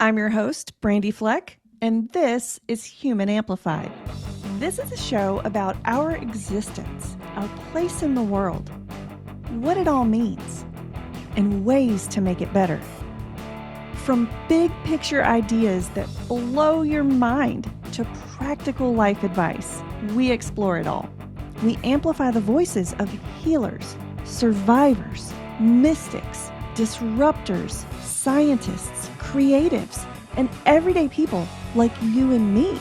I'm your host, Brandy Fleck, and this is Human Amplified. This is a show about our existence, our place in the world, what it all means, and ways to make it better. From big picture ideas that blow your mind to practical life advice, we explore it all. We amplify the voices of healers, survivors, mystics, disruptors, scientists, creatives, and everyday people like you and me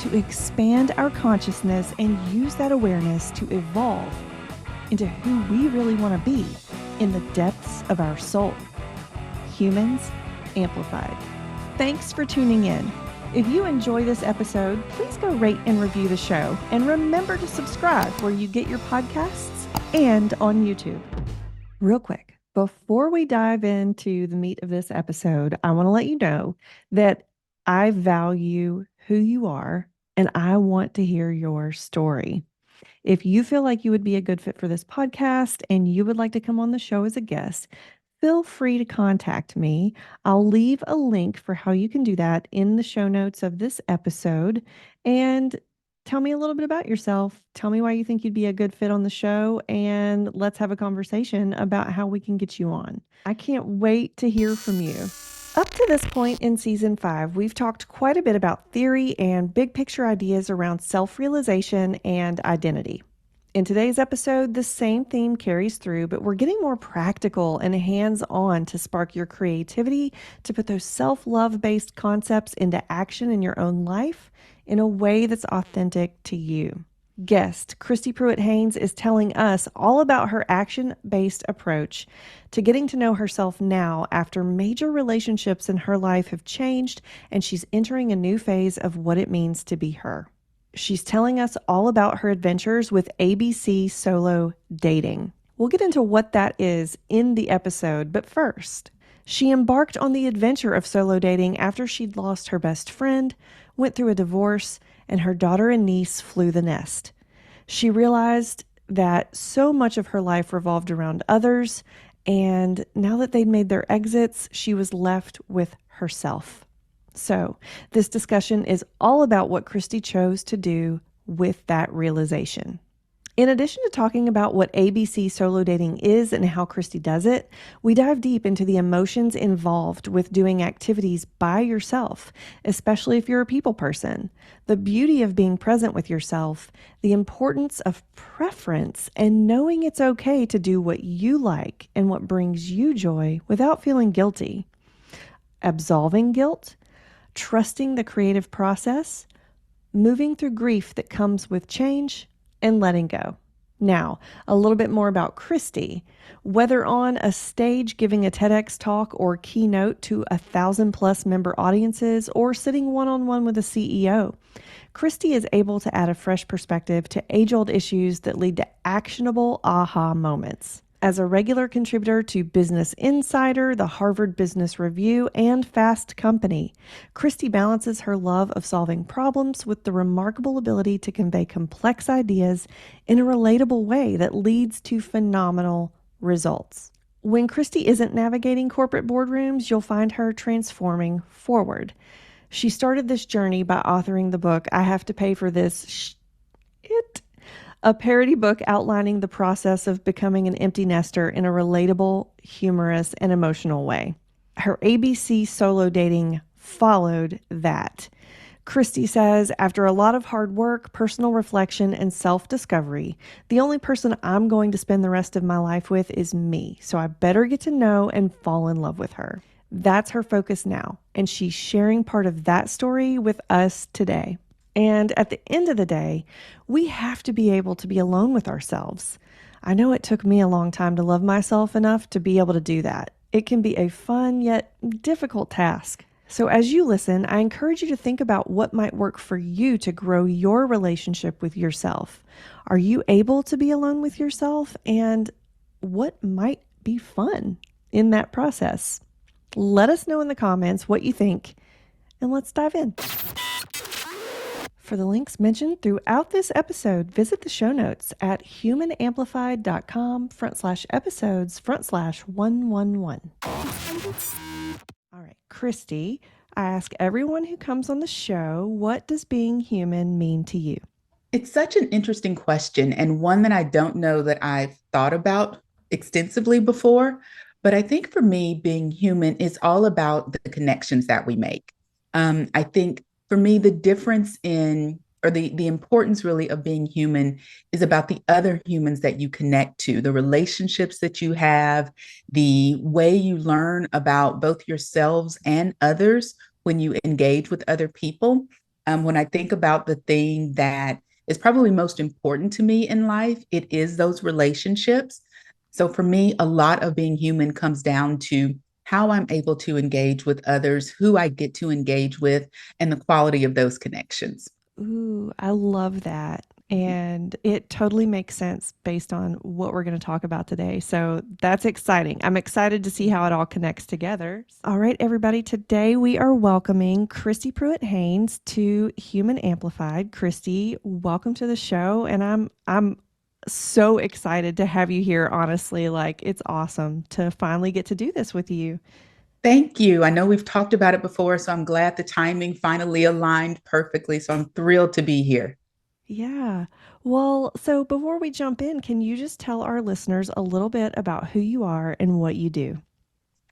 to expand our consciousness and use that awareness to evolve into who we really want to be in the depths of our soul. Humans Amplified. Thanks for tuning in. If you enjoy this episode, please go rate and review the show, and remember to subscribe where you get your podcasts and on YouTube. Real quick, before we dive into the meat of this episode, I want to let you know that I value who you are and I want to hear your story. If you feel like you would be a good fit for this podcast and you would like to come on the show as a guest, feel free to contact me. I'll leave a link for how you can do that in the show notes of this episode. And tell me a little bit about yourself. Tell me why you think you'd be a good fit on the show, and let's have a conversation about how we can get you on. I can't wait to hear from you. Up to this point in season 5, we've talked quite a bit about theory and big picture ideas around self-realization and identity. In today's episode, the same theme carries through, but we're getting more practical and hands-on to spark your creativity, to put those self-love-based concepts into action in your own life in a way that's authentic to you. Guest Christy Pruitt-Haynes is telling us all about her action-based approach to getting to know herself now after major relationships in her life have changed and she's entering a new phase of what it means to be her. She's telling us all about her adventures with ABC solo dating. We'll get into what that is in the episode, but first, she embarked on the adventure of solo dating after she'd lost her best friend, went through a divorce, and her daughter and niece flew the nest. She realized that so much of her life revolved around others, and now that they'd made their exits, she was left with herself. So this discussion is all about what Christy chose to do with that realization. In addition to talking about what ABC solo dating is and how Christy does it, we dive deep into the emotions involved with doing activities by yourself, especially if you're a people person, the beauty of being present with yourself, the importance of preference, and knowing it's okay to do what you like and what brings you joy without feeling guilty, absolving guilt, trusting the creative process, moving through grief that comes with change, and letting go. Now, a little bit more about Christy. Whether on a stage giving a TEDx talk or keynote to 1,000+ member audiences or sitting one-on-one with a CEO, Christy is able to add a fresh perspective to age-old issues that lead to actionable aha moments. As a regular contributor to Business Insider, the Harvard Business Review, and Fast Company, Christy balances her love of solving problems with the remarkable ability to convey complex ideas in a relatable way that leads to phenomenal results. When Christy isn't navigating corporate boardrooms, you'll find her transforming forward. She started this journey by authoring the book, I Have to Pay for This a parody book outlining the process of becoming an empty nester in a relatable, humorous, and emotional way. Her ABC solo dating followed that. Christy says, after a lot of hard work, personal reflection, and self-discovery, the only person I'm going to spend the rest of my life with is me, so I better get to know and fall in love with her. That's her focus now, and she's sharing part of that story with us today. And at the end of the day, we have to be able to be alone with ourselves. I know it took me a long time to love myself enough to be able to do that. It can be a fun yet difficult task. So as you listen, I encourage you to think about what might work for you to grow your relationship with yourself. Are you able to be alone with yourself? And what might be fun in that process? Let us know in the comments what you think, and let's dive in. For the links mentioned throughout this episode, visit the show notes at humanamplified.com/episodes/111. All right, Christy, I ask everyone who comes on the show, what does being human mean to you? It's such an interesting question and one that I don't know that I've thought about extensively before. But I think for me, being human is all about the connections that we make. I think for me, the difference in or the importance really of being human is about the other humans that you connect to, the relationships that you have, the way you learn about both yourselves and others when you engage with other people. When I think about the thing that is probably most important to me in life, it is those relationships. So for me, a lot of being human comes down to how I'm able to engage with others, who I get to engage with, and the quality of those connections. Ooh, I love that. And it totally makes sense based on what we're going to talk about today. So that's exciting. I'm excited to see how it all connects together. All right, everybody. Today we are welcoming Christy Pruitt-Haynes to Human Amplified. Christy, welcome to the show. And I'm so excited to have you here, honestly. Like, it's awesome to finally get to do this with you. Thank you. I know we've talked about it before, so I'm glad the timing finally aligned perfectly. So I'm thrilled to be here. Yeah. Well, so before we jump in, can you just tell our listeners a little bit about who you are and what you do?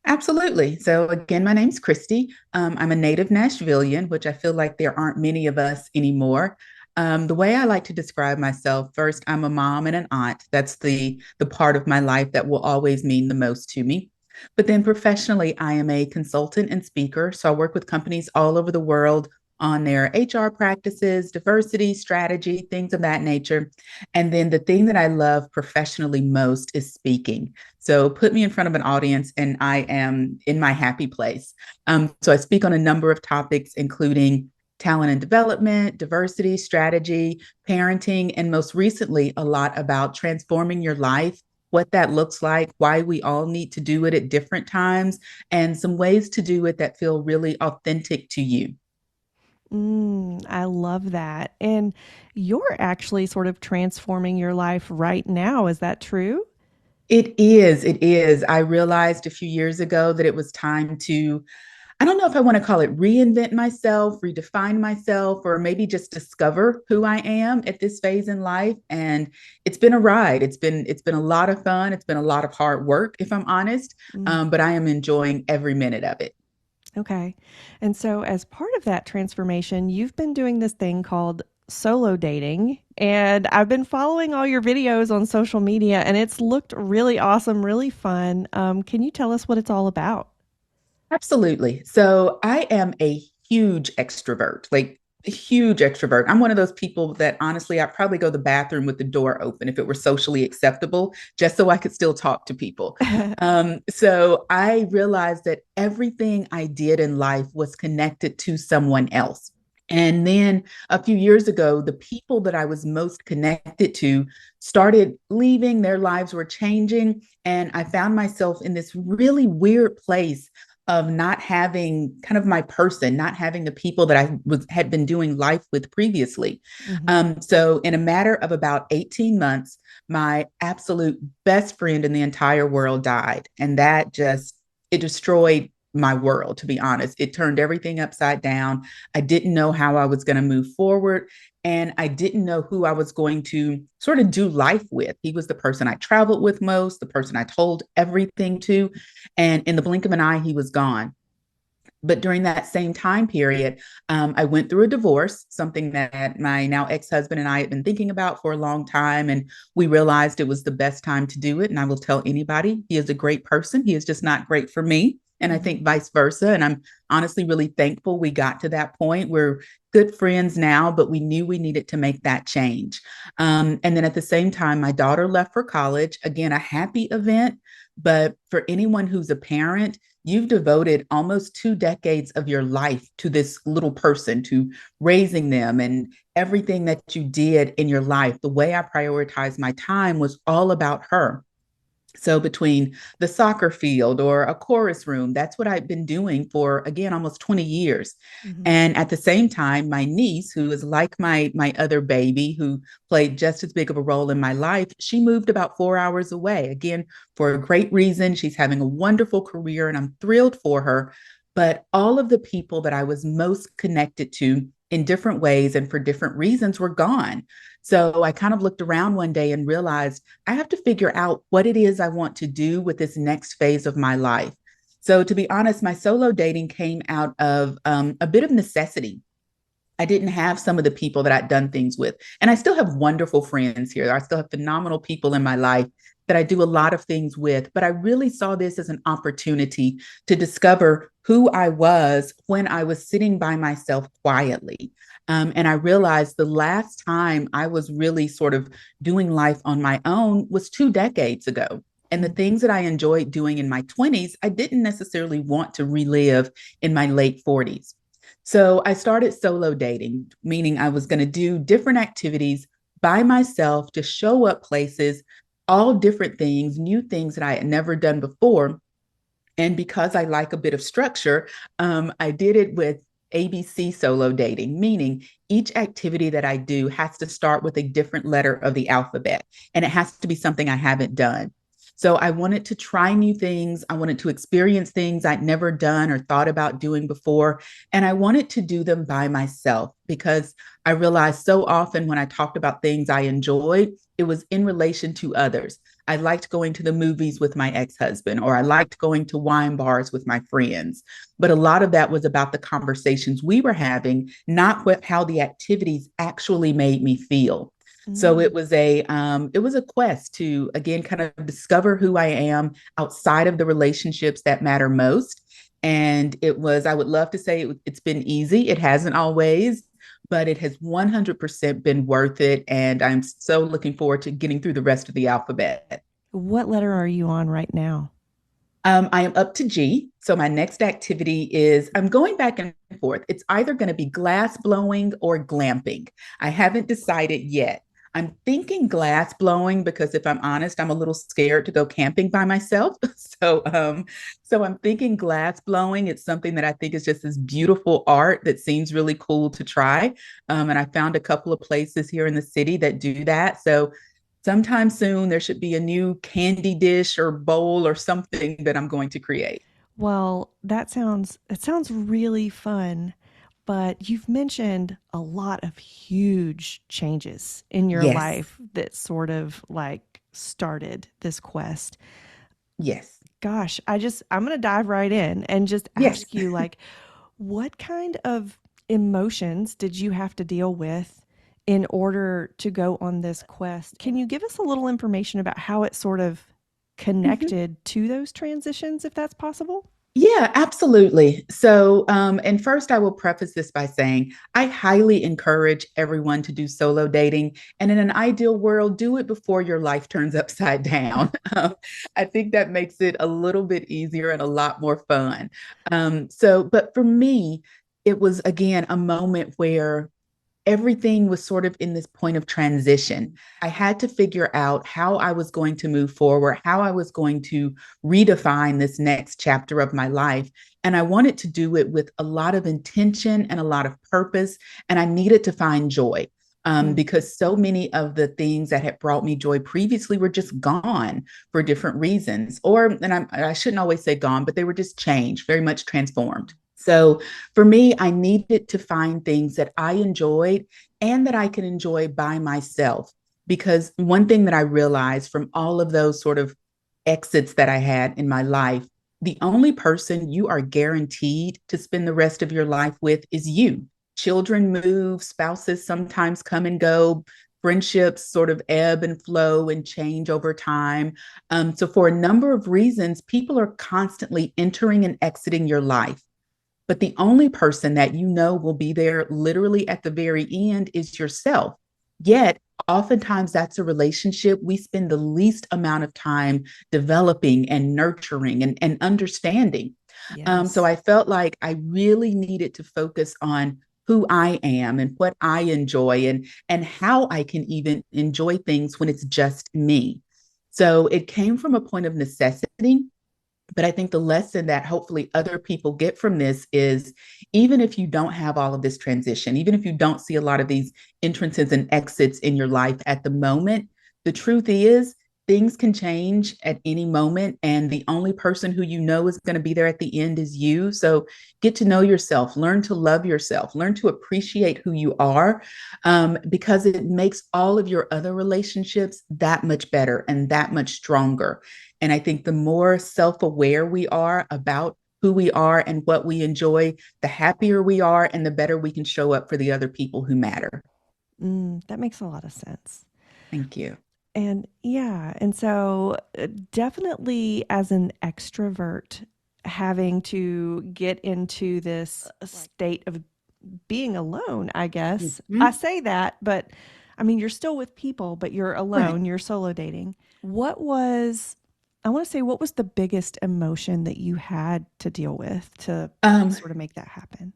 Absolutely. So, again, my name's Christy. I'm a native Nashvilleian, which I feel like there aren't many of us anymore. The way I like to describe myself, first, I'm a mom and an aunt. That's the part of my life that will always mean the most to me. But then professionally, I am a consultant and speaker. So I work with companies all over the world on their HR practices, diversity, strategy, things of that nature. And then the thing that I love professionally most is speaking. So put me in front of an audience and I am in my happy place. So I speak on a number of topics, including talent and development, diversity, strategy, parenting, and most recently, a lot about transforming your life, what that looks like, why we all need to do it at different times, and some ways to do it that feel really authentic to you. I love that. And you're actually sort of transforming your life right now. Is that true? It is. It is. I realized a few years ago that it was time to, I don't know if I want to call it reinvent myself, redefine myself, or maybe just discover who I am at this phase in life. And it's been a ride. It's been a lot of fun. It's been a lot of hard work, if I'm honest. Mm, But I am enjoying every minute of it. okay. And so, as part of that transformation, you've been doing this thing called solo dating. And I've been following all your videos on social media, and it's looked really awesome, really fun. Can you tell us what it's all about? Absolutely. So I am a huge extrovert, like a huge extrovert. I'm one of those people that honestly, I'd probably go to the bathroom with the door open if it were socially acceptable, just so I could still talk to people. So I realized that everything I did in life was connected to someone else. And then a few years ago, the people that I was most connected to started leaving, their lives were changing. And I found myself in this really weird place of not having kind of my person, not having the people that I was had been doing life with previously. Hmm. So in a matter of about 18 months, my absolute best friend in the entire world died. And that just it destroyed my world, to be honest. It turned everything upside down. I didn't know how I was going to move forward. And I didn't know who I was going to sort of do life with. He was the person I traveled with most, the person I told everything to. And in the blink of an eye, he was gone. But during that same time period, I went through a divorce, something that my now ex husband and I had been thinking about for a long time. And we realized it was the best time to do it. And I will tell anybody, he is a great person. He is just not great for me. And I Hmm. think vice versa. And I'm honestly really thankful we got to that point. We're good friends now, but we knew we needed to make that change. And then at the same time, my daughter left for college. Again, a happy event. But for anyone who's a parent, you've devoted almost 2 decades of your life to this little person, to raising them and everything that you did in your life. The way I prioritized my time was all about her. So between the soccer field or a chorus room, that's what I've been doing for, again, almost 20 years. Hmm. And at the same time, my niece, who is like my other baby, who played just as big of a role in my life, she moved about 4 hours away, again, for a great reason. She's having a wonderful career and I'm thrilled for her. but all of the people that I was most connected to in different ways and for different reasons were gone. So I kind of looked around one day and realized I have to figure out what it is I want to do with this next phase of my life. So, to be honest, my solo dating came out of a bit of necessity. I didn't have some of the people that I'd done things with. And I still have wonderful friends here. I still have phenomenal people in my life that I do a lot of things with. But I really saw this as an opportunity to discover who I was when I was sitting by myself quietly. And I realized the last time I was really sort of doing life on my own was 2 decades ago. And the things that I enjoyed doing in my 20s, I didn't necessarily want to relive in my late 40s. So I started solo dating, meaning I was going to do different activities by myself to show up places, all different things, new things that I had never done before. And because I like a bit of structure, I did it with ABC solo dating, meaning each activity that I do has to start with a different letter of the alphabet, and it has to be something I haven't done. So I wanted to try new things. I wanted to experience things I'd never done or thought about doing before. And I wanted to do them by myself because I realized so often when I talked about things I enjoyed, it was in relation to others. I liked going to the movies with my ex-husband, or I liked going to wine bars with my friends. But a lot of that was about the conversations we were having, not what, how the activities actually made me feel. So Mm. it was a quest to again kind of discover who I am outside of the relationships that matter most. And it was, I would love to say it's been easy. It hasn't always, but it has 100% been worth it. And I'm so looking forward to getting through the rest of the alphabet. What letter are you on right now? I am up to G. So my next activity is I'm going back and forth. It's either going to be glass blowing or glamping. I haven't decided yet. I'm thinking glass blowing because if I'm honest, I'm a little scared to go camping by myself. So I'm thinking glass blowing. It's something that I think is just this beautiful art that seems really cool to try. And I found a couple of places here in the city that do that. So sometime soon there should be a new candy dish or bowl or something that I'm going to create. Well, it sounds really fun, but you've mentioned a lot of huge changes in your Yes. life that sort of like started this quest. Yes. Gosh, I'm going to dive right in and just Yes. ask you like what kind of emotions did you have to deal with in order to go on this quest? Can you give us a little information about how it sort of Mhm. connected to those transitions, if that's possible? Yeah, absolutely. And first, I will preface this by saying I highly encourage everyone to do solo dating. And in an ideal world, do it before your life turns upside down. I think that makes it a little bit easier and a lot more fun. But for me, it was again a moment where everything was sort of in this point of transition. I had to figure out how I was going to move forward, how I was going to redefine this next chapter of my life. And I wanted to do it with a lot of intention and a lot of purpose. And I needed to find joy. Hmm. Because so many of the things that had brought me joy previously were just gone for different reasons. I shouldn't always say gone, but they were just changed, very much transformed. So for me, I needed to find things that I enjoyed and that I can enjoy by myself. Because one thing that I realized from all of those sort of exits that I had in my life, the only person you are guaranteed to spend the rest of your life with is you. Children move, spouses sometimes come and go, friendships sort of ebb and flow and change over time. So, for a number of reasons, people are constantly entering and exiting your life. But the only person that you know will be there literally at the very end is yourself. Yet, oftentimes that's a relationship we spend the least amount of time developing and nurturing and understanding. So Yes. I felt like I really needed to focus on who I am and what I enjoy and how I can even enjoy things when it's just me. So it came from a point of necessity, but I think the lesson that hopefully other people get from this is even if you don't have all of this transition, even if you don't see a lot of these entrances and exits in your life at the moment, the truth is things can change at any moment, and the only person who you know is going to be there at the end is you. So get to know yourself, learn to love yourself, learn to appreciate who you are, because it makes all of your other relationships that much better and that much stronger. And I think the more self-aware we are about who we are and what we enjoy, the happier we are and the better we can show up for the other people who matter. That makes a lot of sense. Thank you. And yeah, and so definitely as an extrovert, having to get into this state of being alone, I guess. I Mhm. say that, but I mean, you're still with people, but you're Right. alone, you're solo dating. What was, I want to say, what was the biggest emotion that you had to deal with to Um, sort of make that happen?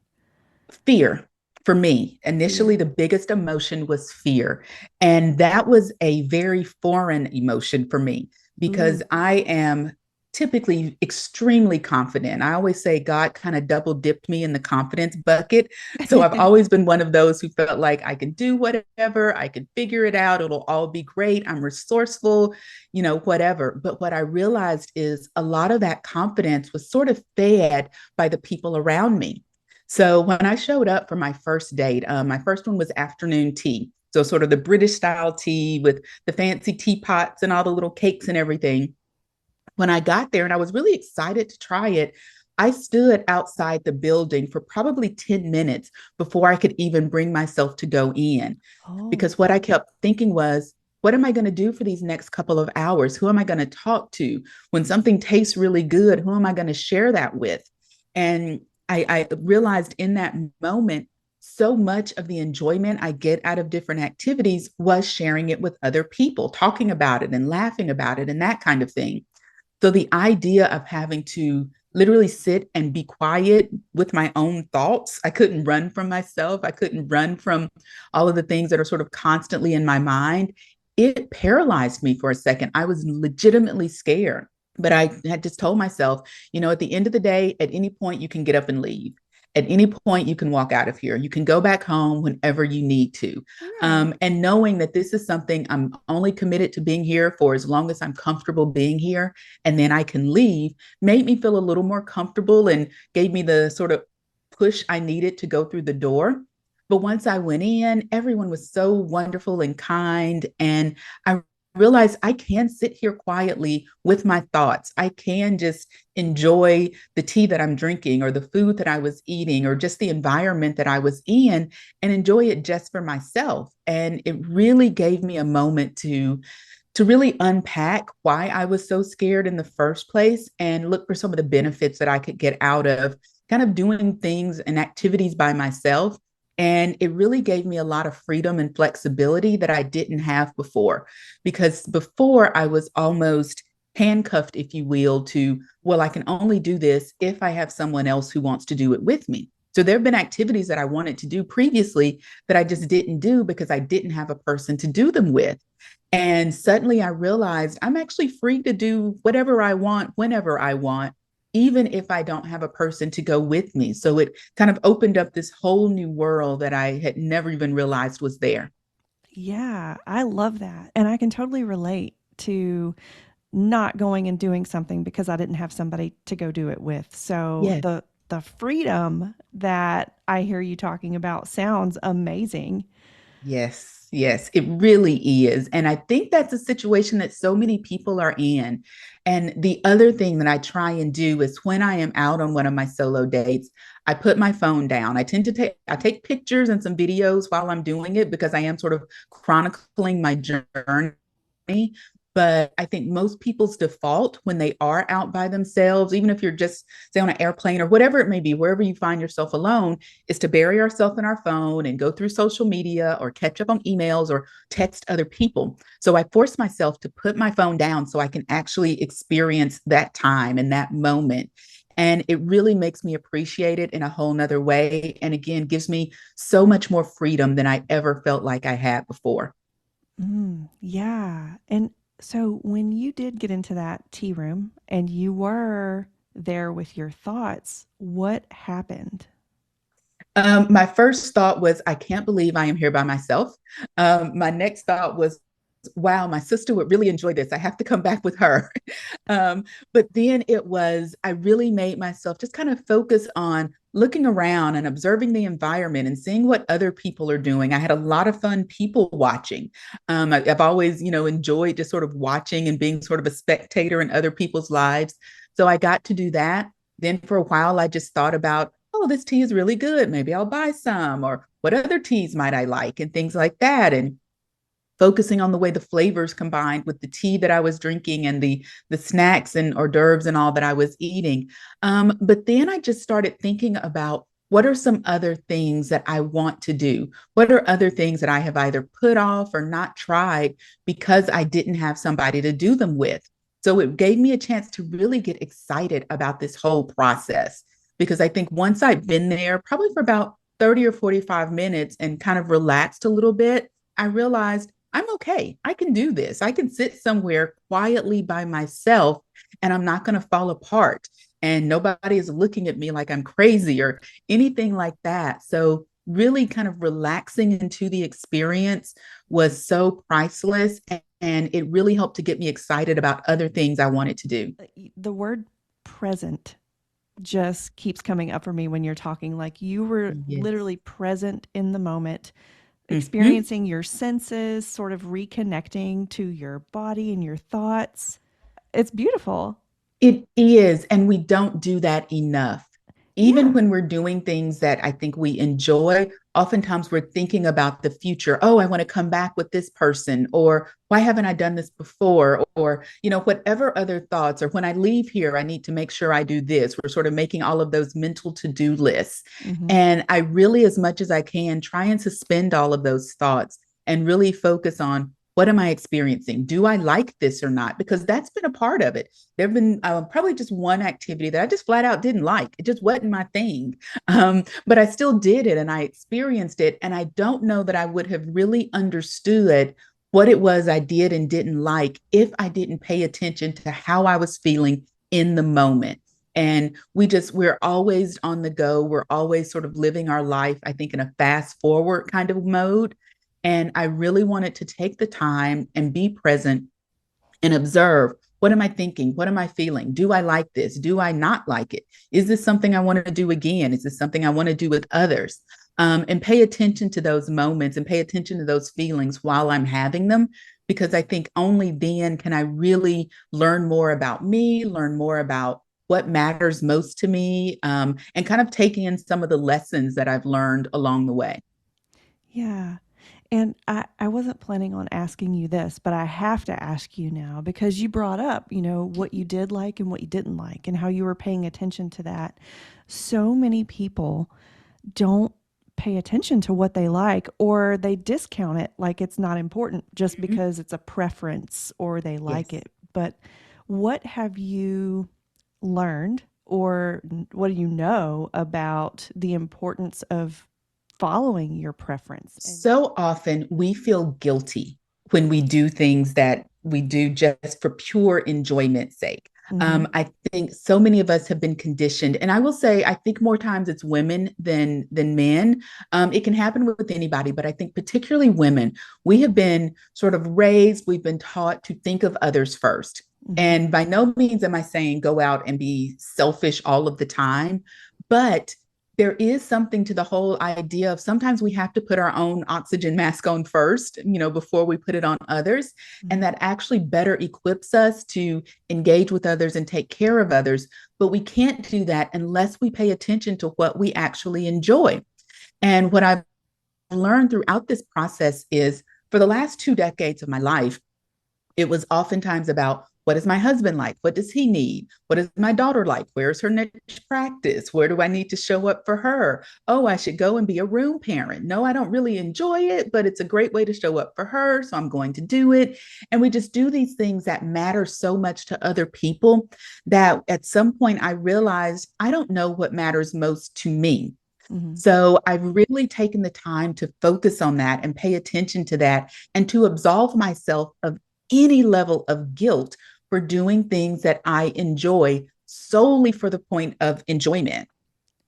Fear for me. Initially, Fear. the biggest emotion was fear. And that was a very foreign emotion for me because Ooh. I am typically extremely confident. I always say God kind of double dipped me in the confidence bucket. So I've always been one of those who felt like I can do whatever, I can figure it out, it'll all be great. I'm resourceful, whatever. But what I realized is a lot of that confidence was sort of fed by the people around me. So when I showed up for my first date, my first one was afternoon tea. So sort of the British style tea with the fancy teapots and all the little cakes and everything. When I got there and I was really excited to try it, I stood outside the building for probably 10 minutes before I could even bring myself to go in. Oh. Because what I kept thinking was, what am I going to do for these next couple of hours? Who am I going to talk to? When something tastes really good, who am I going to share that with? And I realized in that moment, so much of the enjoyment I get out of different activities was sharing it with other people, talking about it and laughing about it and that kind of thing. So the idea of having to literally sit and be quiet with my own thoughts, I couldn't run from myself. I couldn't run from all of the things that are sort of constantly in my mind. It paralyzed me for a second. I was legitimately scared. But I had just told myself, at the end of the day, at any point, you can get up and leave. At any point, you can walk out of here. You can go back home whenever you need to. Right. And knowing that this is something I'm only committed to being here for as long as I'm comfortable being here, and then I can leave, made me feel a little more comfortable and gave me the sort of push I needed to go through the door. But once I went in, everyone was so wonderful and kind. And I realized I can sit here quietly with my thoughts. I can just enjoy the tea that I'm drinking or the food that I was eating or just the environment that I was in and enjoy it just for myself. And it really gave me a moment to really unpack why I was so scared in the first place and look for some of the benefits that I could get out of kind of doing things and activities by myself. And it really gave me a lot of freedom and flexibility that I didn't have before. Because before I was almost handcuffed, if you will, to, well, I can only do this if I have someone else who wants to do it with me. So there have been activities that I wanted to do previously that I just didn't do because I didn't have a person to do them with. And suddenly I realized I'm actually free to do whatever I want, whenever I want, even if I don't have a person to go with me. So it kind of opened up this whole new world that I had never even realized was there. Yeah, I love that. And I can totally relate to not going and doing something because I didn't have somebody to go do it with. So Yes. the freedom that I hear you talking about sounds amazing. Yes, yes, it really is. And I think that's a situation that so many people are in. And the other thing that I try and do is when I am out on one of my solo dates, I put my phone down. I take pictures and some videos while I'm doing it because I am sort of chronicling my journey. But I think most people's default when they are out by themselves, even if you're just say on an airplane or whatever it may be, wherever you find yourself alone, is to bury ourselves in our phone and go through social media or catch up on emails or text other people. So I force myself to put my phone down so I can actually experience that time and that moment. And it really makes me appreciate it in a whole nother way. And again, gives me so much more freedom than I ever felt like I had before. Yeah. And so when you did get into that tea room and you were there with your thoughts, what happened? My first thought was, I can't believe I am here by myself. My next thought was, wow, my sister would really enjoy this. I have to come back with her. But then I really made myself just kind of focus on looking around and observing the environment and seeing what other people are doing. I had a lot of fun people watching. I've always, enjoyed just sort of watching and being sort of a spectator in other people's lives. So I got to do that. Then for a while, I just thought about, oh, this tea is really good. Maybe I'll buy some, or what other teas might I like, and things like that. And focusing on the way the flavors combined with the tea that I was drinking and the snacks and hors d'oeuvres and all that I was eating. But then I just started thinking about what are some other things that I want to do? What are other things that I have either put off or not tried because I didn't have somebody to do them with? So it gave me a chance to really get excited about this whole process, because I think once I'd been there, probably for about 30 or 45 minutes and kind of relaxed a little bit, I realized I'm okay. I can do this. I can sit somewhere quietly by myself and I'm not going to fall apart. And nobody is looking at me like I'm crazy or anything like that. So, really kind of relaxing into the experience was so priceless. And it really helped to get me excited about other things I wanted to do. The word present just keeps coming up for me when you're talking. Like you were Yes. literally present in the moment, Mhm. experiencing your senses, sort of reconnecting to your body and your thoughts. It's beautiful. It is, and we don't do that enough. Even Yeah. when we're doing things that I think we enjoy, oftentimes we're thinking about the future. Oh, I want to come back with this person, or why haven't I done this before? Or, whatever other thoughts, or when I leave here, I need to make sure I do this. We're sort of making all of those mental to-do lists. Hmm. And I really, as much as I can, try and suspend all of those thoughts and really focus on what am I experiencing? Do I like this or not? Because that's been a part of it. There have been probably just one activity that I just flat out didn't like. It just wasn't my thing. But I still did it and I experienced it. And I don't know that I would have really understood what it was I did and didn't like if I didn't pay attention to how I was feeling in the moment. And we're always on the go. We're always sort of living our life, I think, in a fast forward kind of mode. And I really wanted to take the time and be present and observe, what am I thinking? What am I feeling? Do I like this? Do I not like it? Is this something I want to do again? Is this something I want to do with others? And pay attention to those moments and pay attention to those feelings while I'm having them, because I think only then can I really learn more about me, learn more about what matters most to me, and kind of taking in some of the lessons that I've learned along the way. Yeah. And I wasn't planning on asking you this, but I have to ask you now because you brought up, what you did like and what you didn't like and how you were paying attention to that. So many people don't pay attention to what they like, or they discount it like it's not important just Mhm. because it's a preference or they like Yes. it. But what have you learned, or what do you know about the importance of following your preference? And So often we feel guilty when we do things that we do just for pure enjoyment's sake. mm-hmm, I think so many of us have been conditioned, and I will say, I think more times it's women than men. It can happen with anybody, but I think particularly women, we have been sort of raised, we've been taught to think of others first. mm-hmm, And by no means am I saying go out and be selfish all of the time, but there is something to the whole idea of sometimes we have to put our own oxygen mask on first, before we put it on others. And mm-hmm. that actually better equips us to engage with others and take care of others. But we can't do that unless we pay attention to what we actually enjoy. And what I've learned throughout this process is, for the last 2 decades of my life, it was oftentimes about, what is my husband like? What does he need? What is my daughter like? Where's her next practice? Where do I need to show up for her? Oh, I should go and be a room parent. No, I don't really enjoy it, but it's a great way to show up for her. So I'm going to do it. And we just do these things that matter so much to other people that at some point I realized I don't know what matters most to me. Mm-hmm. So I've really taken the time to focus on that and pay attention to that, and to absolve myself of any level of guilt for doing things that I enjoy solely for the point of enjoyment.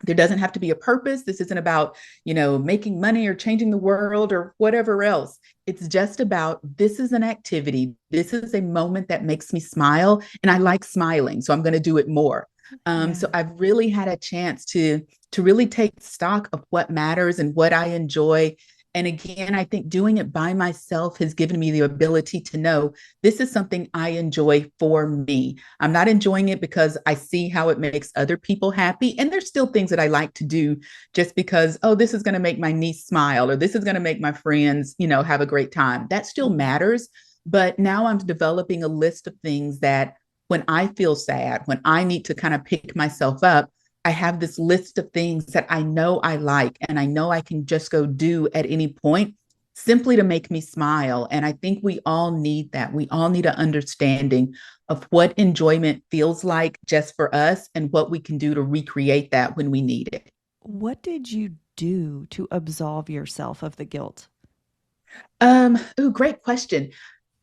There doesn't have to be a purpose. This isn't about, making money or changing the world or whatever else. It's just about, this is an activity. This is a moment that makes me smile, and I like smiling, so I'm going to do it more. Yeah. So I've really had a chance to really take stock of what matters and what I enjoy. And again, I think doing it by myself has given me the ability to know this is something I enjoy for me. I'm not enjoying it because I see how it makes other people happy. And there's still things that I like to do just because, oh, this is going to make my niece smile, or this is going to make my friends, have a great time. That still Mhm. matters. But now I'm developing a list of things that when I feel sad, when I need to kind of pick myself up, I have this list of things that I know I like and I know I can just go do at any point simply to make me smile. And I think we all need that. We all need an understanding of what enjoyment feels like just for us and what we can do to recreate that when we need it. What did you do to absolve yourself of the guilt? Great question.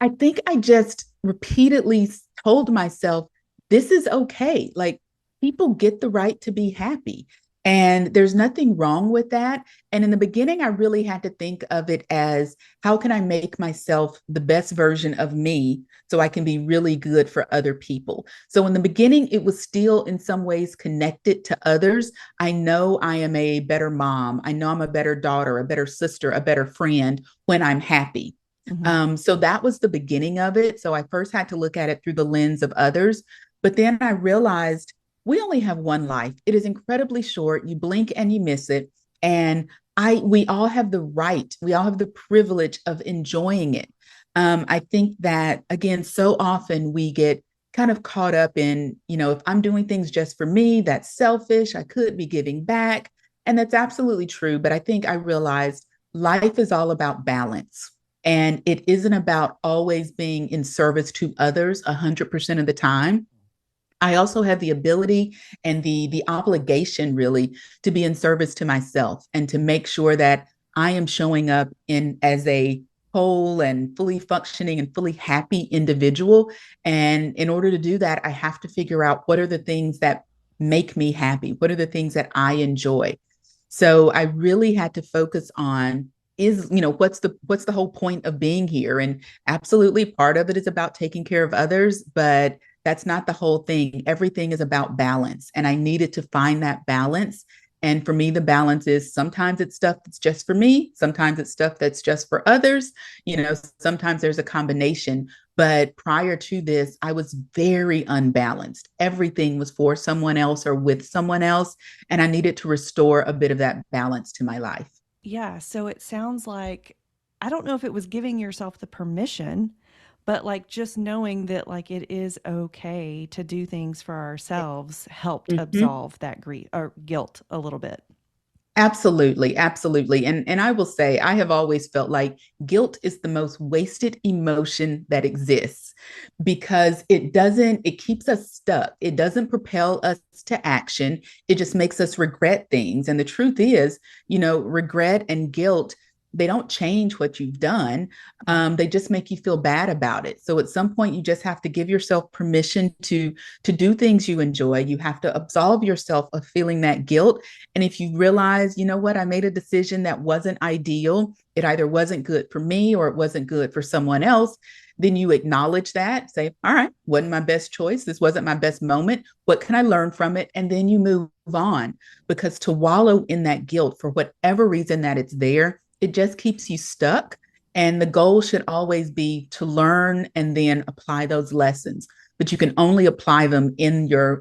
I think I just repeatedly told myself, this is okay. Like, people get the right to be happy. And there's nothing wrong with that. And in the beginning, I really had to think of it as, how can I make myself the best version of me so I can be really good for other people? So in the beginning, it was still in some ways connected to others. I know I am a better mom. I know I'm a better daughter, a better sister, a better friend when I'm happy. Hmm. So that was the beginning of it. So I first had to look at it through the lens of others. But then I realized we only have one life. It is incredibly short. You blink and you miss it. And we all have the right, we all have the privilege of enjoying it. I think that, again, so often we get kind of caught up in, if I'm doing things just for me, that's selfish. I could be giving back. And that's absolutely true. But I think I realized life is all about balance. And it isn't about always being in service to others 100% of the time. I also have the ability and the obligation, really, to be in service to myself and to make sure that I am showing up in as a whole and fully functioning and fully happy individual. And in order to do that, I have to figure out, what are the things that make me happy? What are the things that I enjoy? So I really had to focus on, is, what's the whole point of being here? And absolutely, part of it is about taking care of others, but that's not the whole thing. Everything is about balance. And I needed to find that balance. And for me, the balance is, sometimes it's stuff that's just for me. Sometimes it's stuff that's just for others. Sometimes there's a combination. But prior to this, I was very unbalanced. Everything was for someone else or with someone else. And I needed to restore a bit of that balance to my life. Yeah. So it sounds like, I don't know if it was giving yourself the permission, but like just knowing that like it is okay to do things for ourselves helped Mhm. absolve that grief or guilt a little bit. Absolutely, absolutely. And I will say, I have always felt like guilt is the most wasted emotion that exists, because it keeps us stuck. It doesn't propel us to action. It just makes us regret things. And the truth is, regret and guilt, they don't change what you've done. They just make you feel bad about it. So at some point, you just have to give yourself permission to do things you enjoy. You have to absolve yourself of feeling that guilt. And if you realize, you know what, I made a decision that wasn't ideal, it either wasn't good for me or it wasn't good for someone else, then you acknowledge that, say, all right, wasn't my best choice. This wasn't my best moment. What can I learn from it? And then you move on. Because to wallow in that guilt for whatever reason that it's there, it just keeps you stuck. And the goal should always be to learn and then apply those lessons. But you can only apply them in your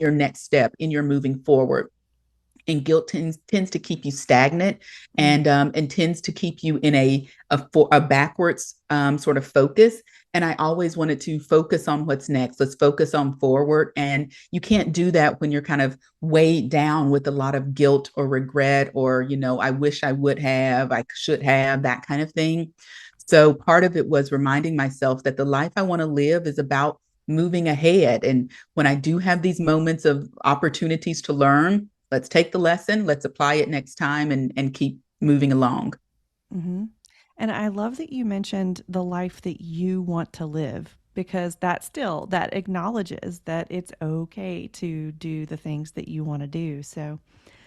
next step, in your moving forward. And guilt tends to keep you stagnant, Mm. and tends to keep you in a backwards sort of focus. And I always wanted to focus on what's next. Let's focus on forward. And you can't do that when you're kind of weighed down with a lot of guilt or regret, or, I wish I would have, I should have, that kind of thing. So part of it was reminding myself that the life I want to live is about moving ahead. And when I do have these moments of opportunities to learn, let's take the lesson, let's apply it next time, and keep moving along. Hmm. And I love that you mentioned the life that you want to live, because that acknowledges that it's okay to do the things that you want to do. So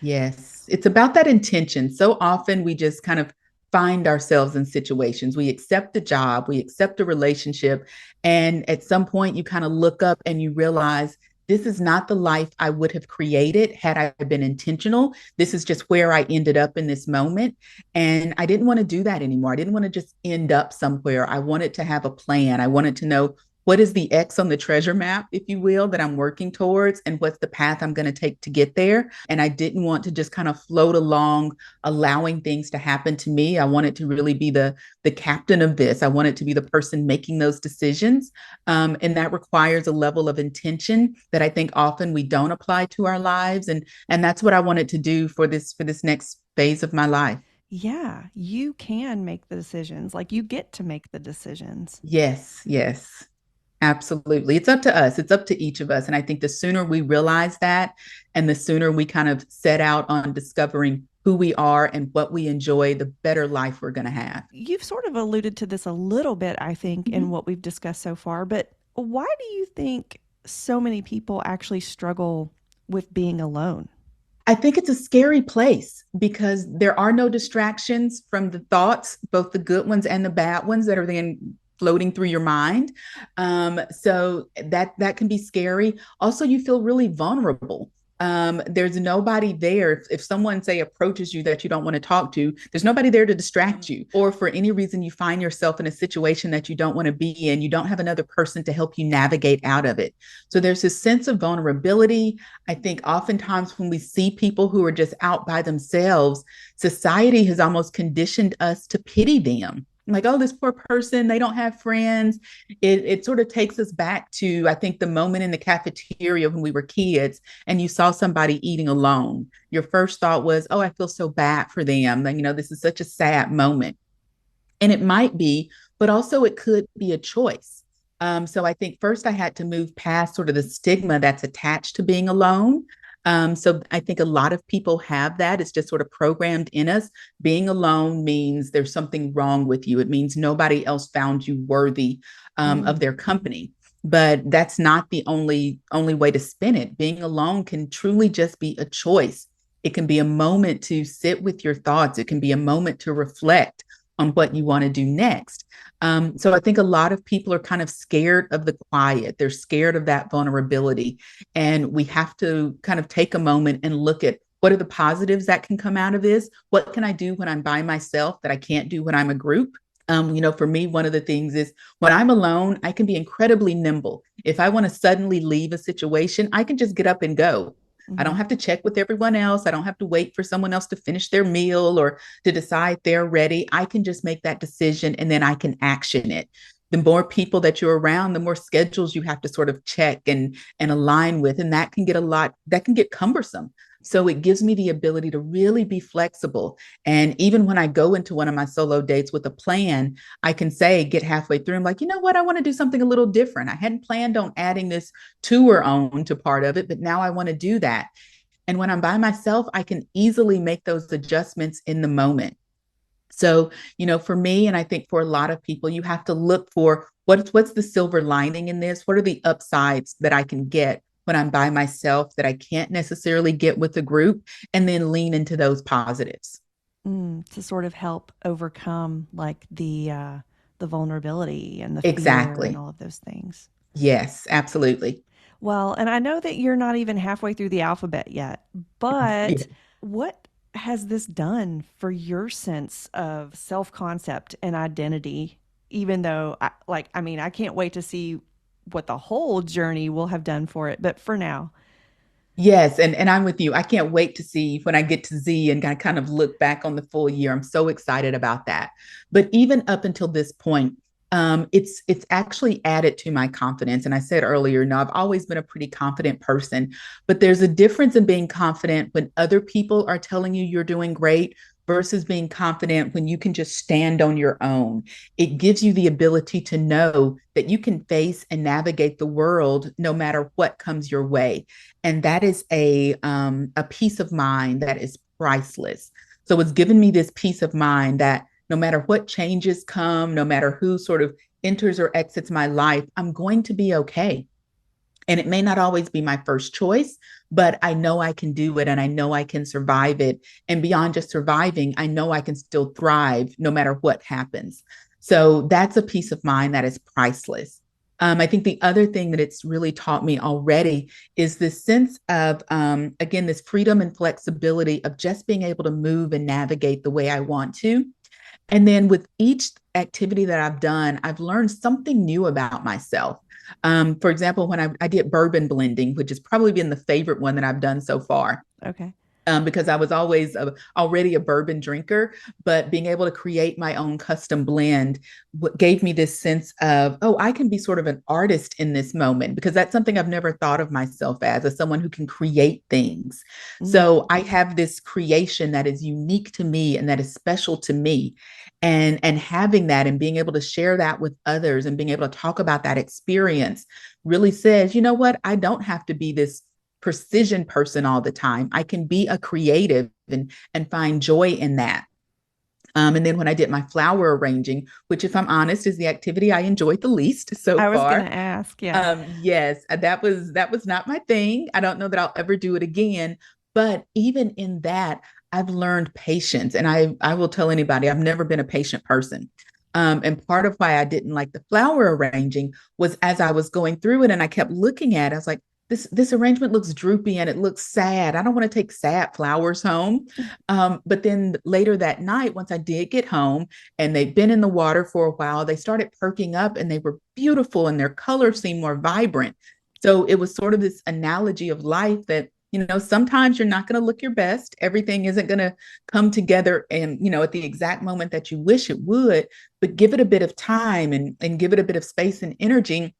Yes, it's about that intention. So often we just kind of find ourselves in situations. We accept a job, we accept a relationship, and at some point you kind of look up and you realize this is not the life I would have created had I been intentional. This is just where I ended up in this moment. And I didn't want to do that anymore. I didn't want to just end up somewhere. I wanted to have a plan. I wanted to know what is the X on the treasure map, if you will, that I'm working towards, and what's the path I'm going to take to get there. And I didn't want to just kind of float along, allowing things to happen to me. I wanted to really be the captain of this. I wanted to be the person making those decisions, and that requires a level of intention that I think often we don't apply to our lives. And that's what I wanted to do for this next phase of my life. Yeah, you can make the decisions. Like you get to make the decisions. Yes, yes. Absolutely. It's up to us. It's up to each of us. And I think the sooner we realize that and the sooner we kind of set out on discovering who we are and what we enjoy, the better life we're going to have. You've sort of alluded to this a little bit, I think, in Mhm. what we've discussed so far, but why do you think so many people actually struggle with being alone? I think it's a scary place because there are no distractions from the thoughts, both the good ones and the bad ones that are then floating through your mind. So that can be scary. Also, you feel really vulnerable. There's nobody there. If someone say approaches you that you don't want to talk to, there's nobody there to distract you. Or for any reason you find yourself in a situation that you don't want to be in, you don't have another person to help you navigate out of it. So there's this sense of vulnerability. I think oftentimes when we see people who are just out by themselves, society has almost conditioned us to pity them. Like, oh, this poor person, they don't have friends. It sort of takes us back to, I think, the moment in the cafeteria when we were kids and you saw somebody eating alone. Your first thought was, oh, I feel so bad for them. And, this is such a sad moment. And it might be, but also it could be a choice. So I think first I had to move past sort of the stigma that's attached to being alone. So I think a lot of people have that. It's just sort of programmed in us. Being alone means there's something wrong with you. It means nobody else found you worthy of Mm. their company. But that's not the only way to spin it. Being alone can truly just be a choice. It can be a moment to sit with your thoughts. It can be a moment to reflect on what you want to do next. So I think a lot of people are kind of scared of the quiet. They're scared of that vulnerability. And we have to kind of take a moment and look at what are the positives that can come out of this? What can I do when I'm by myself that I can't do when I'm a group? For me, one of the things is when I'm alone, I can be incredibly nimble. If I want to suddenly leave a situation, I can just get up and go. I don't Hmm. have to check with everyone else. I don't have to wait for someone else to finish their meal or to decide they're ready. I can just make that decision and then I can action it. The more people that you're around, the more schedules you have to sort of check and align with. And that can get cumbersome. So it gives me the ability to really be flexible. And even when I go into one of my solo dates with a plan, I can say, get halfway through, I'm like, you know what? I want to do something a little different. I hadn't planned on adding this tour on to part of it, but now I want to do that. And when I'm by myself, I can easily make those adjustments in the moment. So, for me, and I think for a lot of people, you have to look for what's the silver lining in this? What are the upsides that I can get when I'm by myself that I can't necessarily get with a group, and then lean into those positives. To sort of help overcome like the vulnerability and the fear and Exactly. all of those things. Yes, absolutely. Well, and I know that you're not even halfway through the alphabet yet, but Yeah. what has this done for your sense of self concept and identity? Even though, I mean, I can't wait to see what the whole journey will have done for it. But for now, Yes, and I'm with you. I can't wait to see when I get to Z and I kind of look back on the full year. I'm so excited about that. But even up until this point, it's actually added to my confidence. And I said earlier, no, I've always been a pretty confident person, but there's a difference in being confident when other people are telling you you're doing great versus being confident when you can just stand on your own. It gives you the ability to know that you can face and navigate the world no matter what comes your way, and that is a peace of mind that is priceless. So it's given me this peace of mind that no matter what changes come, no matter who sort of enters or exits my life, I'm going to be okay. And it may not always be my first choice, but I know I can do it and I know I can survive it. And beyond just surviving, I know I can still thrive no matter what happens. So that's a peace of mind that is priceless. I think the other thing that it's really taught me already is this sense of, again, this freedom and flexibility of just being able to move and navigate the way I want to. And then with each activity that I've done, I've learned something new about myself. For example, when I did bourbon blending, which has probably been the favorite one that I've done so far, Okay. because I was always already a bourbon drinker, but being able to create my own custom blend gave me this sense of, oh, I can be sort of an artist in this moment, because that's something I've never thought of myself as someone who can create things. Mm. So I have this creation that is unique to me and that is special to me. And having that and being able to share that with others and being able to talk about that experience really says, you know what, I don't have to be this precision person all the time. I can be a creative and find joy in that. And then when I did my flower arranging, which, if I'm honest, is the activity I enjoyed the least so I was going far. to ask, yeah. Yes, that was not my thing. I don't know that I'll ever do it again. But even in that, I've learned patience, and I will tell anybody I've never been a patient person. And part of why I didn't like the flower arranging was as I was going through it, and I kept looking at it, I was like, this arrangement looks droopy and it looks sad. I don't want to take sad flowers home. But then later that night, once I did get home and they'd been in the water for a while, they started perking up and they were beautiful and their colors seemed more vibrant. So it was sort of this analogy of life that, sometimes you're not going to look your best. Everything isn't going to come together and, at the exact moment that you wish it would, but give it a bit of time and give it a bit of space and energy,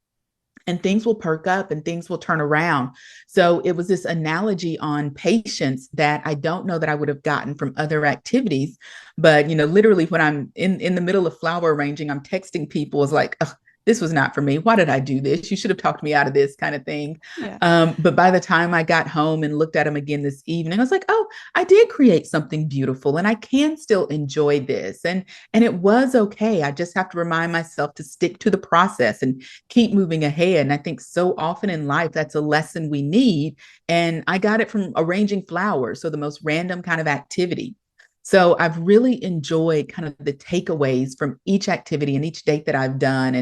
and things will perk up and things will turn around. So it was this analogy on patience that I don't know that I would have gotten from other activities. But, literally when I'm in the middle of flower arranging, I'm texting people is like, oh, this was not for me. Why did I do this? You should have talked me out of this kind of thing. Yeah. But by the time I got home and looked at them again this evening, I was like, oh, I did create something beautiful and I can still enjoy this. And it was okay. I just have to remind myself to stick to the process and keep moving ahead. And I think so often in life, that's a lesson we need. And I got it from arranging flowers. So the most random kind of activity. So I've really enjoyed kind of the takeaways from each activity and each date that I've done.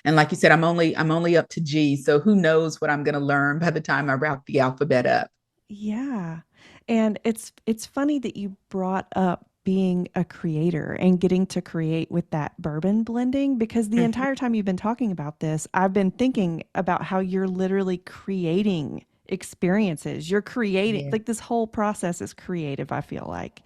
And like you said, I'm only up to G. So who knows what I'm going to learn by the time I wrap the alphabet up. Yeah. And it's funny that you brought up being a creator and getting to create with that bourbon blending, because the Mhm. entire time you've been talking about this, I've been thinking about how you're literally creating experiences. You're creating, Yeah. like, this whole process is creative, I feel like.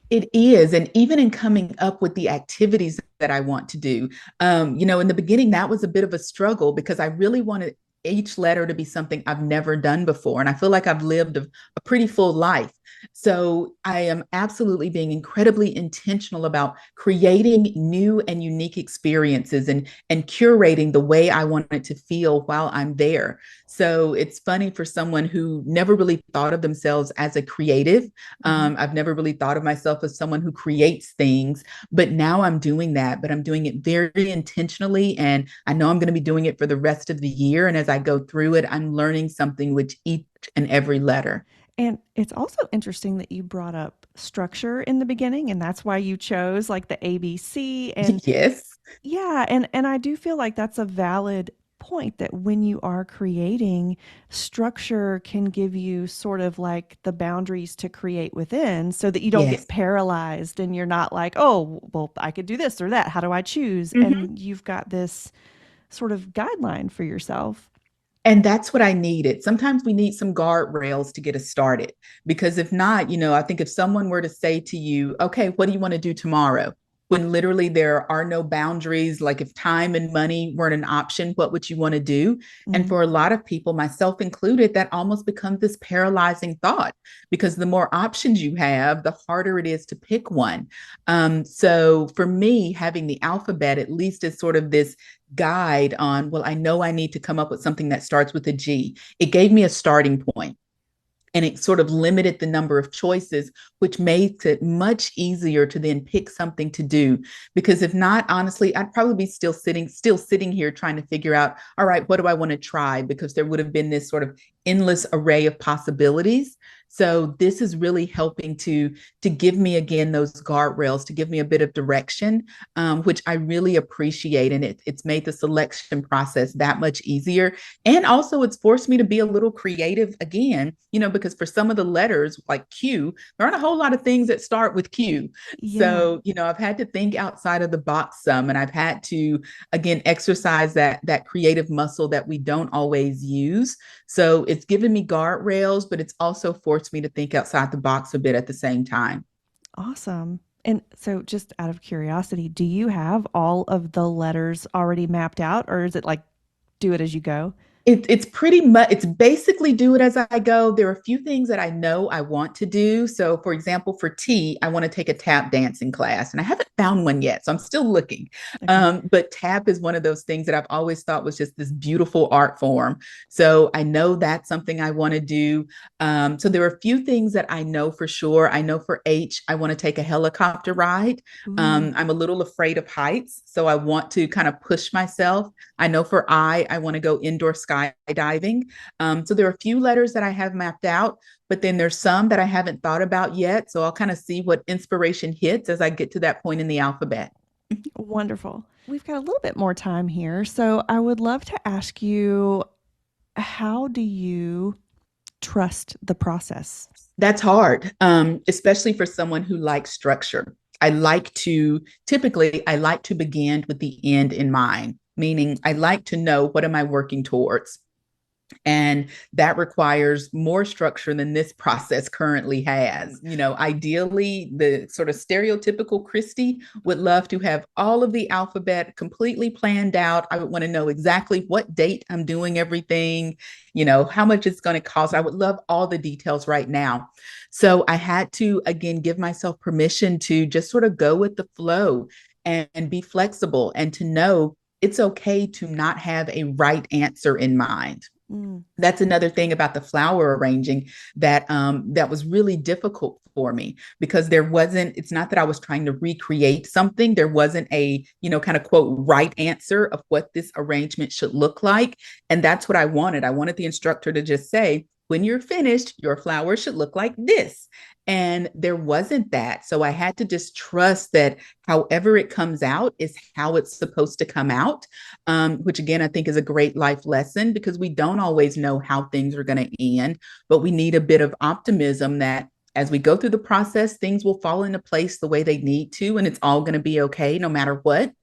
It is. And even in coming up with the activities that I want to do, in the beginning, that was a bit of a struggle because I really wanted each letter to be something I've never done before. And I feel like I've lived a pretty full life. So I am absolutely being incredibly intentional about creating new and unique experiences and curating the way I want it to feel while I'm there. So it's funny for someone who never really thought of themselves as a creative. Mhm. I've never really thought of myself as someone who creates things, but now I'm doing that, but I'm doing it very intentionally. And I know I'm going to be doing it for the rest of the year. And as I go through it, I'm learning something with each and every letter. And it's also interesting that you brought up structure in the beginning, and that's why you chose like the ABC. And Yes. yeah, and I do feel like that's a valid point, that when you are creating, structure can give you sort of like the boundaries to create within, so that you don't get Yes. paralyzed and you're not like, oh, well, I could do this or that. How do I choose? Mhm. And you've got this sort of guideline for yourself. And that's what I needed. Sometimes we need some guardrails to get us started. Because if not, I think if someone were to say to you, okay, what do you want to do tomorrow? When literally there are no boundaries, like if time and money weren't an option, what would you want to do? And Mm-hmm. for a lot of people, myself included, that almost becomes this paralyzing thought because the more options you have, the harder it is to pick one. So for me, having the alphabet at least is sort of this guide on, well, I know I need to come up with something that starts with a G. It gave me a starting point. and it sort of limited the number of choices, which makes it much easier to then pick something to do. Because if not, honestly, I'd probably be still sitting here trying to figure out, all right, what do I want to try? Because there would have been this sort of endless array of possibilities. So this is really helping to give me again those guardrails, to give me a bit of direction, which I really appreciate, and it's made the selection process that much easier. And also, it's forced me to be a little creative again, because for some of the letters like Q, there aren't a whole lot of things that start with Q. Yeah. So I've had to think outside of the box some, and I've had to again exercise that creative muscle that we don't always use. So it's given me guardrails, but it's also forced me to think outside the box a bit at the same time. Awesome. And so, just out of curiosity, do you have all of the letters already mapped out, or is it like do it as you go? It's pretty much, it's basically do it as I go. There are a few things that I know I want to do. So, for example, for T, I want to take a tap dancing class, and I haven't found one yet. So I'm still looking. Okay. But tap is one of those things that I've always thought was just this beautiful art form. So I know that's something I want to do. So there are a few things that I know for sure. I know for H, I want to take a helicopter ride. Ooh, I'm a little afraid of heights, so I want to kind of push myself. I know for I want to go indoor skydiving. So there are a few letters that I have mapped out, but then there's some that I haven't thought about yet. So I'll kind of see what inspiration hits as I get to that point in the alphabet. wonderful. We've got a little bit more time here. So, I would love to ask you, how do you trust the process? That's hard, especially for someone who likes structure. I like to begin with the end in mind, meaning I like to know what am I working towards. And that requires more structure than this process currently has. Ideally, the sort of stereotypical Christy would love to have all of the alphabet completely planned out. I would want to know exactly what date I'm doing everything, how much it's going to cost. I would love all the details right now. So I had to, again, give myself permission to just sort of go with the flow and be flexible and to know it's okay to not have a right answer in mind. Mm. That's another thing about the flower arranging that was really difficult for me, because it's not that I was trying to recreate something. There wasn't a, kind of quote, right answer of what this arrangement should look like. And that's what I wanted. I wanted the instructor to just say, when you're finished, your flower should look like this. And there wasn't that. So I had to just trust that however it comes out is how it's supposed to come out, which again, I think is a great life lesson, because we don't always know how things are going to end, but we need a bit of optimism that as we go through the process, things will fall into place the way they need to, and it's all going to be okay no matter what.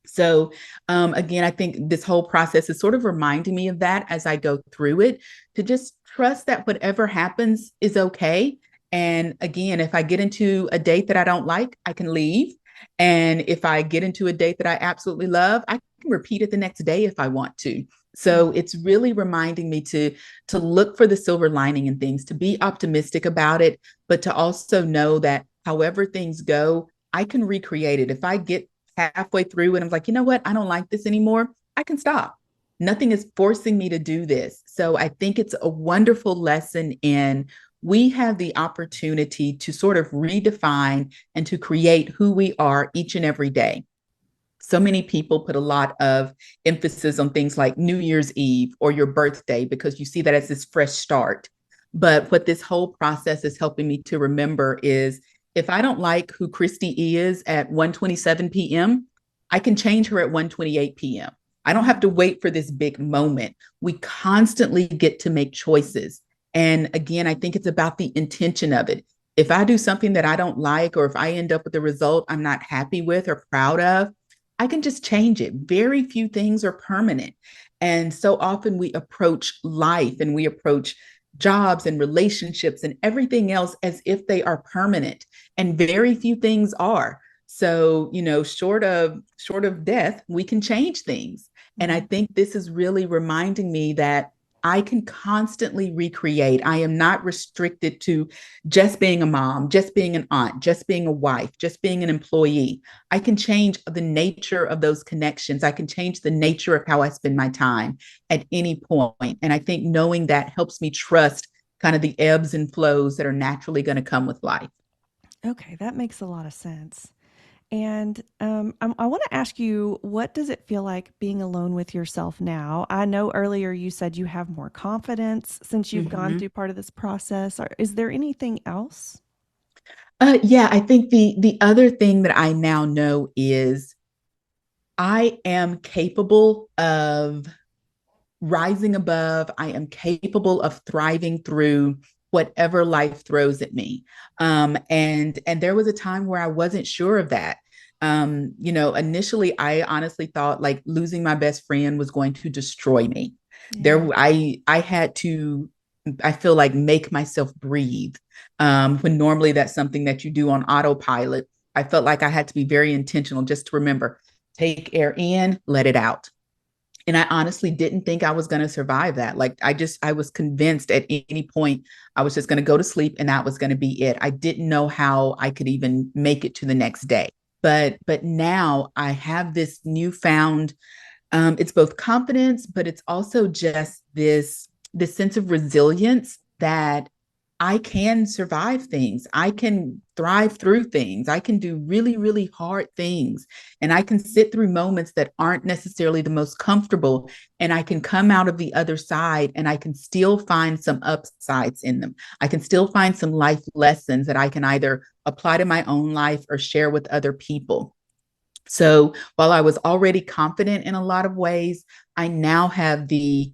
So, again, I think this whole process is sort of reminding me of that as I go through it, to just trust that whatever happens is okay. And again, if I get into a date that I don't like, I can leave. And if I get into a date that I absolutely love, I can repeat it the next day if I want to. So it's really reminding me to look for the silver lining in things, to be optimistic about it, but to also know that however things go, I can recreate it. If I get halfway through and I'm like, you know what, I don't like this anymore, I can stop. Nothing is forcing me to do this. So I think it's a wonderful lesson in we have the opportunity to sort of redefine and to create who we are each and every day. So many people put a lot of emphasis on things like New Year's Eve or your birthday, because you see that as this fresh start. But what this whole process is helping me to remember is, if I don't like who Christy is at 1:27 p.m., I can change her at 1:28 p.m. I don't have to wait for this big moment. We constantly get to make choices. And again, I think it's about the intention of it. If I do something that I don't like, or if I end up with a result I'm not happy with or proud of, I can just change it. Very few things are permanent. And so often we approach life and we approach jobs and relationships and everything else as if they are permanent, and very few things are. So, short of death, we can change things. And I think this is really reminding me that I can constantly recreate. I am not restricted to just being a mom, just being an aunt, just being a wife, just being an employee. I can change the nature of those connections. I can change the nature of how I spend my time at any point. And I think knowing that helps me trust kind of the ebbs and flows that are naturally going to come with life. Okay, that makes a lot of sense. And I want to ask you, what does it feel like being alone with yourself now? I know earlier you said you have more confidence since you've gone Mhm. through part of this process. Or is there anything else? Yeah, I think the other thing that I now know is I am capable of rising above. I am capable of thriving through whatever life throws at me. And there was a time where I wasn't sure of that. Initially I honestly thought like losing my best friend was going to destroy me. Yeah. I had to, I feel like, make myself breathe. When normally that's something that you do on autopilot. I felt like I had to be very intentional just to remember, take air in, let it out. And I honestly didn't think I was going to survive that. Like I was convinced at any point I was just going to go to sleep and that was going to be it. I didn't know how I could even make it to the next day. But now I have this newfound, it's both confidence, but it's also just this sense of resilience that I can survive things. I can thrive through things. I can do really, really hard things. And I can sit through moments that aren't necessarily the most comfortable. And I can come out of the other side and I can still find some upsides in them. I can still find some life lessons that I can either apply to my own life or share with other people. So while I was already confident in a lot of ways, I now have the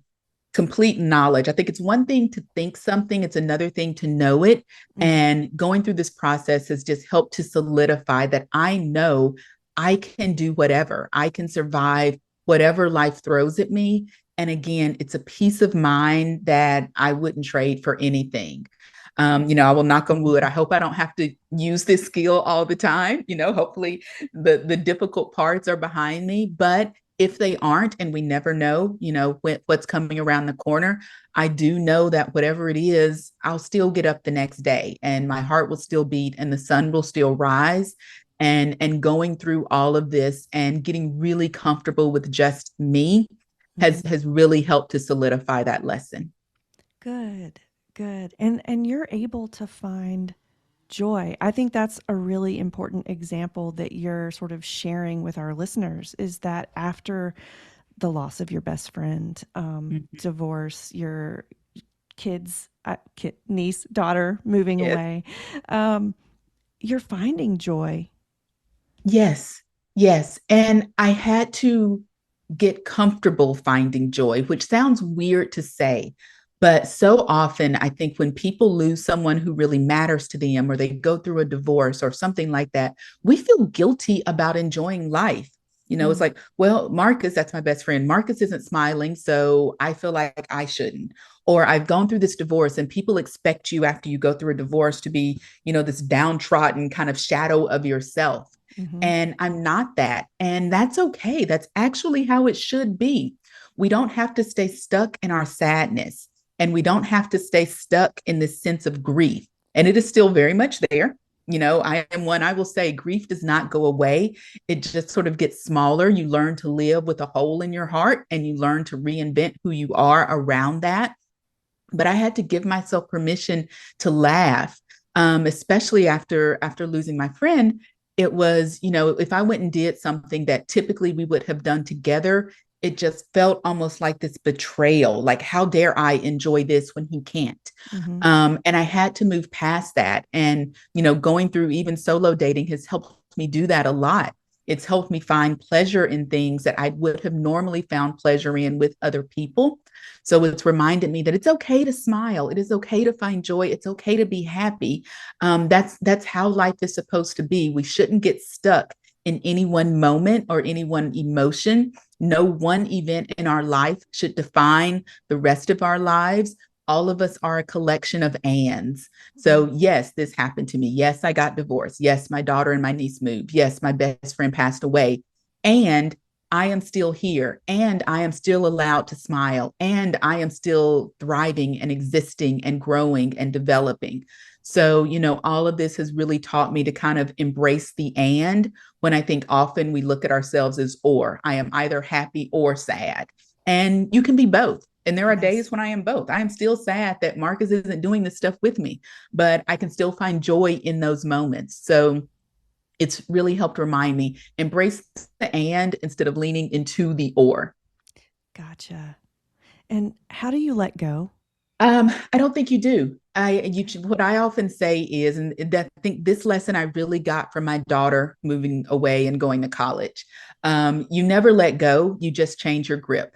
complete knowledge. I think it's one thing to think something, it's another thing to know it. Mm. And going through this process has just helped to solidify that I know I can do whatever, I can survive whatever life throws at me. And again, it's a peace of mind that I wouldn't trade for anything. I will knock on wood. I hope I don't have to use this skill all the time. Hopefully the difficult parts are behind me. But if they aren't, and we never know, what's coming around the corner, I do know that whatever it is, I'll still get up the next day and my heart will still beat and the sun will still rise. And going through all of this and getting really comfortable with just me has Mhm. has really helped to solidify that lesson. Good, good. And you're able to find joy. I think that's a really important example that you're sort of sharing with our listeners is that after the loss of your best friend, Mhm. divorce, your kids, niece, daughter moving Yes. away, um, you're finding joy. Yes. Yes. And I had to get comfortable finding joy, which sounds weird to say. But so often, I think when people lose someone who really matters to them, or they go through a divorce or something like that, we feel guilty about enjoying life. It's Mm, like, well, Marcus, that's my best friend. Marcus isn't smiling, so I feel like I shouldn't. Or I've gone through this divorce, and people expect you after you go through a divorce to be, this downtrodden kind of shadow of yourself. mm-hmm, And I'm not that. And that's okay. That's actually how it should be. We don't have to stay stuck in our sadness and we don't have to stay stuck in this sense of grief. And it is still very much there. I am one, I will say grief does not go away. It just sort of gets smaller. You learn to live with a hole in your heart and you learn to reinvent who you are around that. But I had to give myself permission to laugh, especially after losing my friend. It was, if I went and did something that typically we would have done together, it just felt almost like this betrayal. Like, how dare I enjoy this when he can't? mm-hmm, And I had to move past that. And, going through even solo dating has helped me do that a lot. It's helped me find pleasure in things that I would have normally found pleasure in with other people. So it's reminded me that it's okay to smile. It is okay to find joy. It's okay to be happy. That's how life is supposed to be. We shouldn't get stuck in any one moment or any one emotion. No one event in our life should define the rest of our lives. All of us are a collection of ands. mm-hmm. So, yes, this happened to me. Yes, I got divorced. Yes, my daughter and my niece moved. Yes, my best friend passed away. And I am still here and I am still allowed to smile and I am still thriving and existing and growing and developing. So, all of this has really taught me to kind of embrace the and when I think often we look at ourselves as or. I am either happy or sad. And you can be both. And there are Yes. days when I am both. I am still sad that Marcus isn't doing this stuff with me, but I can still find joy in those moments. So it's really helped remind me embrace the and instead of leaning into the or. Gotcha. And how do you let go? I don't think you do. What I often say is, and that I think this lesson I really got from my daughter moving away and going to college. You never let go, you just change your grip.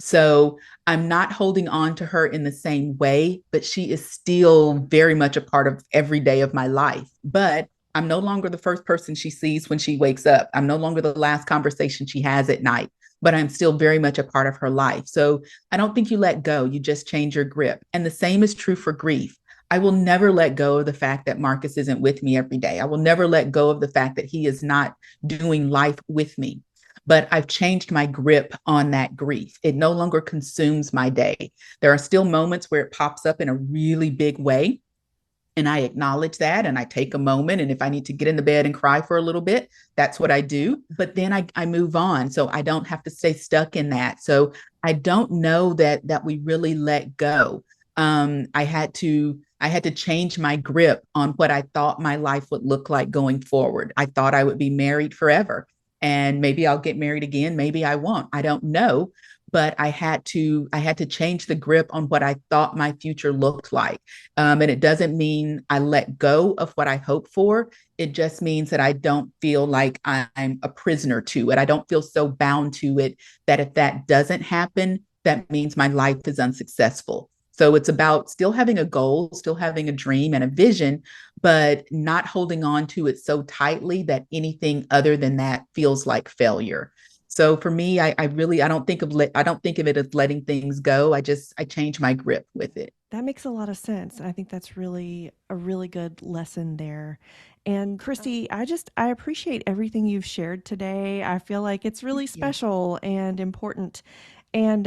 So I'm not holding on to her in the same way, but she is still very much a part of every day of my life. But I'm no longer the first person she sees when she wakes up. I'm no longer the last conversation she has at night, but I'm still very much a part of her life. So I don't think you let go, you just change your grip. And the same is true for grief. I will never let go of the fact that Marcus isn't with me every day. I will never let go of the fact that he is not doing life with me, but I've changed my grip on that grief. It no longer consumes my day. There are still moments where it pops up in a really big way. And I acknowledge that and I take a moment. And if I need to get in the bed and cry for a little bit, that's what I do. But then I move on. So I don't have to stay stuck in that. So I don't know that we really let go. I had to change my grip on what I thought my life would look like going forward. I thought I would be married forever. And maybe I'll get married again. Maybe I won't. I don't know. But I had to change the grip on what I thought my future looked like. And it doesn't mean I let go of what I hope for. It just means that I don't feel like I'm a prisoner to it. I don't feel so bound to it that if that doesn't happen, that means my life is unsuccessful. So it's about still having a goal, still having a dream and a vision, but not holding on to it so tightly that anything other than that feels like failure. So for me, I don't think I don't think of it as letting things go. I change my grip with it. That makes a lot of sense. I think that's really a really good lesson there. And Christy, I appreciate everything you've shared today. I feel like it's really Yeah. special and important. And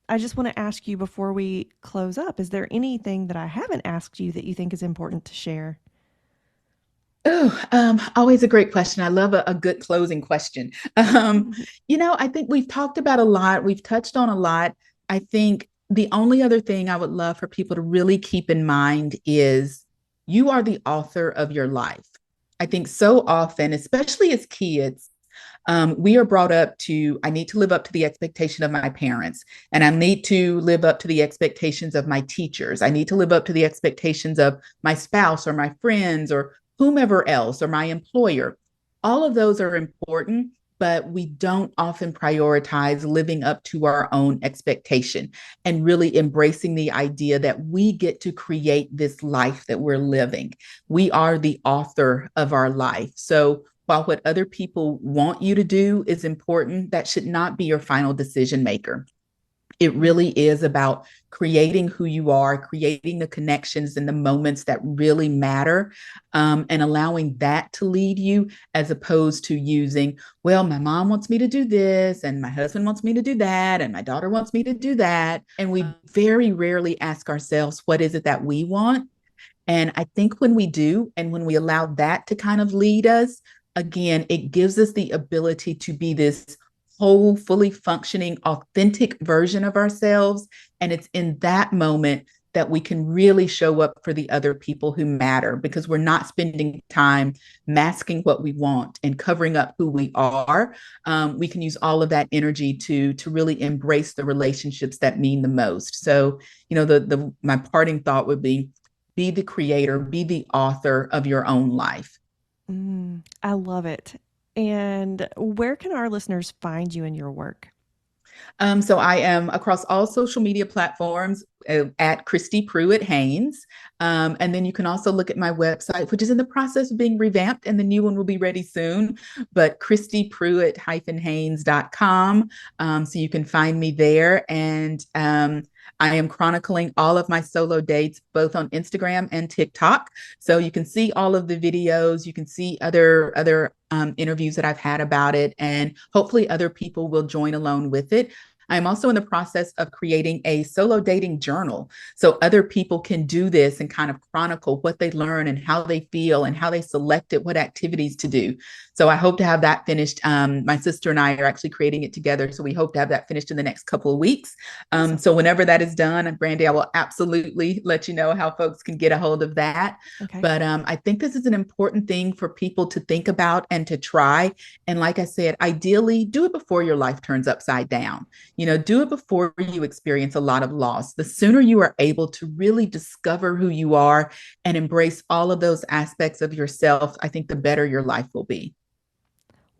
I just want to ask you before we close up, is there anything that I haven't asked you that you think is important to share? Oh, always a great question. I love a good closing question. I think we've talked about a lot. We've touched on a lot. I think the only other thing I would love for people to really keep in mind is you are the author of your life. I think so often, especially as kids, we are brought up to, I need to live up to the expectation of my parents, and I need to live up to the expectations of my teachers. I need to live up to the expectations of my spouse or my friends or whomever else or my employer. All of those are important, but we don't often prioritize living up to our own expectation and really embracing the idea that we get to create this life that we're living. We are the author of our life. So while what other people want you to do is important, that should not be your final decision maker. It really is about creating who you are, creating the connections and the moments that really matter, and allowing that to lead you as opposed to using, well, my mom wants me to do this, and my husband wants me to do that, and my daughter wants me to do that. And we very rarely ask ourselves, what is it that we want? And I think when we do, and when we allow that to kind of lead us, again, it gives us the ability to be this whole, fully functioning, authentic version of ourselves. And it's in that moment that we can really show up for the other people who matter because we're not spending time masking what we want and covering up who we are. We can use all of that energy to really embrace the relationships that mean the most. So, the my parting thought would be the creator, be the author of your own life. I love it. And where can our listeners find you in your work? So I am across all social media platforms at Christy Pruitt-Haynes. And then you can also look at my website, which is in the process of being revamped, and the new one will be ready soon. But ChristyPruitt-Haynes.com. So you can find me there. And I am chronicling all of my solo dates, both on Instagram and TikTok. So you can see all of the videos. You can see other interviews that I've had about it, and hopefully other people will join along with it. I'm also in the process of creating a solo dating journal so other people can do this and kind of chronicle what they learn and how they feel and how they selected what activities to do. So I hope to have that finished. My sister and I are actually creating it together. So we hope to have that finished in the next couple of weeks. Awesome. So whenever that is done, Brandy, I will absolutely let you know how folks can get a hold of that. Okay. But I think this is an important thing for people to think about and to try. And like I said, ideally, do it before your life turns upside down. Do it before you experience a lot of loss. The sooner you are able to really discover who you are and embrace all of those aspects of yourself, I think the better your life will be.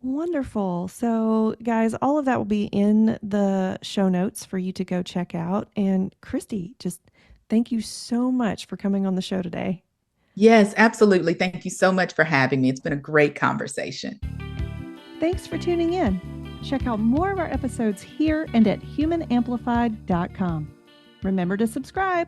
Wonderful. So, guys, all of that will be in the show notes for you to go check out. And Christy, just thank you so much for coming on the show today. Yes, absolutely. Thank you so much for having me. It's been a great conversation. Thanks for tuning in. Check out more of our episodes here and at humanamplified.com. Remember to subscribe.